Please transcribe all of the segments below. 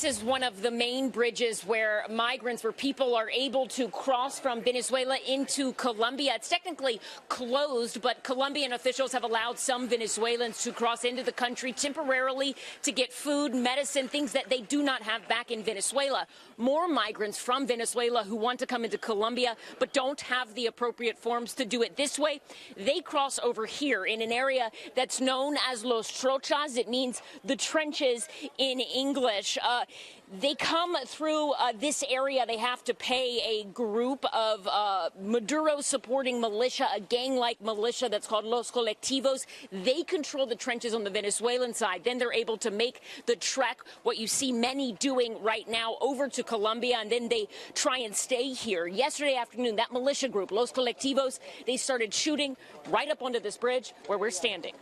This is one of the main bridges where people are able to cross from Venezuela into Colombia. It's technically closed, but Colombian officials have allowed some Venezuelans to cross into the country temporarily to get food, medicine, things that they do not have back in Venezuela. More migrants from Venezuela who want to come into Colombia but don't have the appropriate forms to do it this way, they cross over here in an area that's known as Los Trochas. It means the trenches in English. They come through this area. They have to pay a group of Maduro-supporting militia, a gang-like militia that's called Los Colectivos. They control the trenches on the Venezuelan side. Then they're able to make the trek, what you see many doing right now, over to Colombia, and then they try and stay here. Yesterday afternoon, that militia group, Los Colectivos, they started shooting right up onto this bridge where we're standing.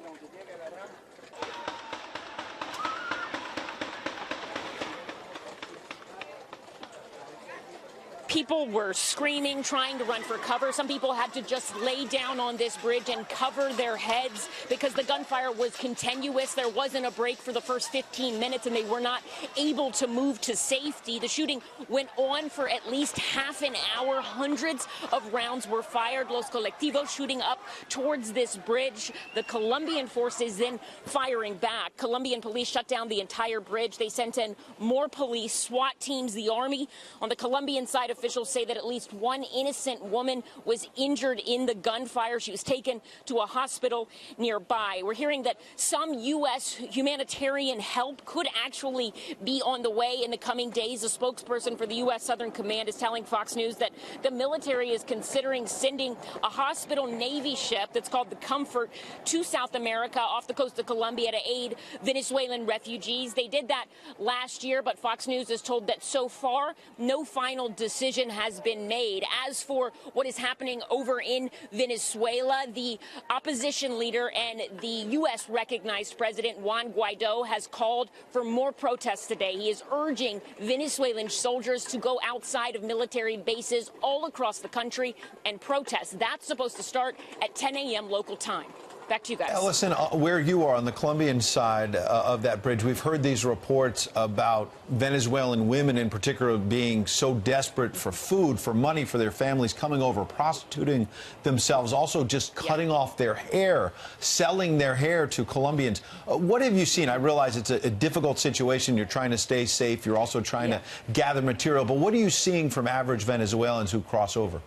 People were screaming, trying to run for cover. Some people had to just lay down on this bridge and cover their heads because the gunfire was continuous. There wasn't a break for the first 15 minutes, and they were not able to move to safety. The shooting went on for at least half an hour. Hundreds of rounds were fired. Los Colectivos shooting up towards this bridge. The Colombian forces then firing back. Colombian police shut down the entire bridge. They sent in more police, SWAT teams, the army. On the Colombian side, officials say that at least one innocent woman was injured in the gunfire. She was taken to a hospital nearby. We're hearing that some U.S. humanitarian help could actually be on the way in the coming days. A spokesperson for the U.S. Southern Command is telling Fox News that the military is considering sending a hospital Navy ship that's called the Comfort to South America off the coast of Colombia to aid Venezuelan refugees. They did that last year, but Fox News is told that so far no final decision has been made. As for what is happening over in Venezuela, the opposition leader and the U.S. recognized President Juan Guaido has called for more protests today. He is urging Venezuelan soldiers to go outside of military bases all across the country and protest. That's supposed to start at 10 a.m. local time. Back to you guys. Ellison, where you are on the Colombian side of that bridge, we've heard these reports about Venezuelan women in particular being so desperate for food, for money, for their families, coming over, prostituting themselves, also just cutting off their hair, selling their hair to Colombians. What have you seen? I realize it's a difficult situation. You're trying to stay safe. You're also trying to gather material. But what are you seeing from average Venezuelans who cross over?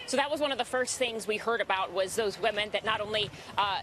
So that was one of the first things we heard about, was those women that not only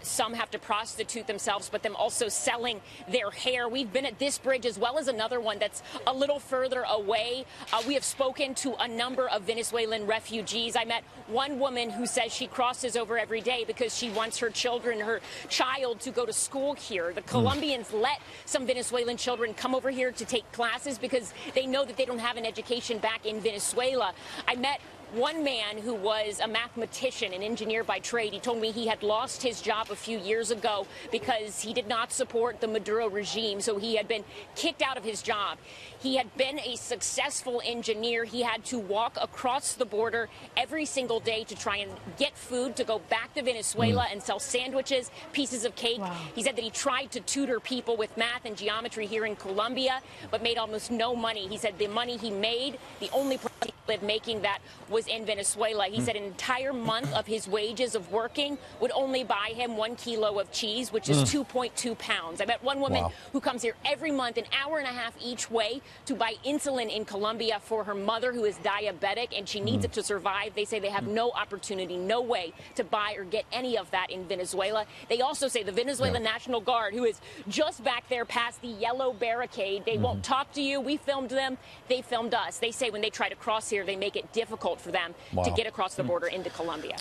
some have to prostitute themselves, but them also selling their hair. We've been at this bridge as well as another one that's a little further away. We have spoken to a number of Venezuelan refugees. I met one woman who says she crosses over every day because she wants her child to go to school here. The Colombians let some Venezuelan children come over here to take classes because they know that they don't have an education back in Venezuela. I met one man who was a mathematician, an engineer by trade. He told me he had lost his job a few years ago because he did not support the Maduro regime, so he had been kicked out of his job. He had been a successful engineer. He had to walk across the border every single day to try and get food to go back to Venezuela and sell sandwiches, pieces of cake. Wow. He said that he tried to tutor people with math and geometry here in Colombia, but made almost no money. He said the money he made, the only person he lived making that was in Venezuela. He said an entire month of his wages of working would only buy him 1 kilo of cheese, which is 2.2 pounds. I met one woman who comes here every month, an hour and a half each way, to buy insulin in Colombia for her mother, who is diabetic, and she needs it to survive. They say they have no opportunity, no way to buy or get any of that in Venezuela. They also say the Venezuelan National Guard, who is just back there past the yellow barricade, they won't talk to you. We filmed them. They filmed us. They say when they try to cross here, they make it difficult for them to get across the border into Colombia.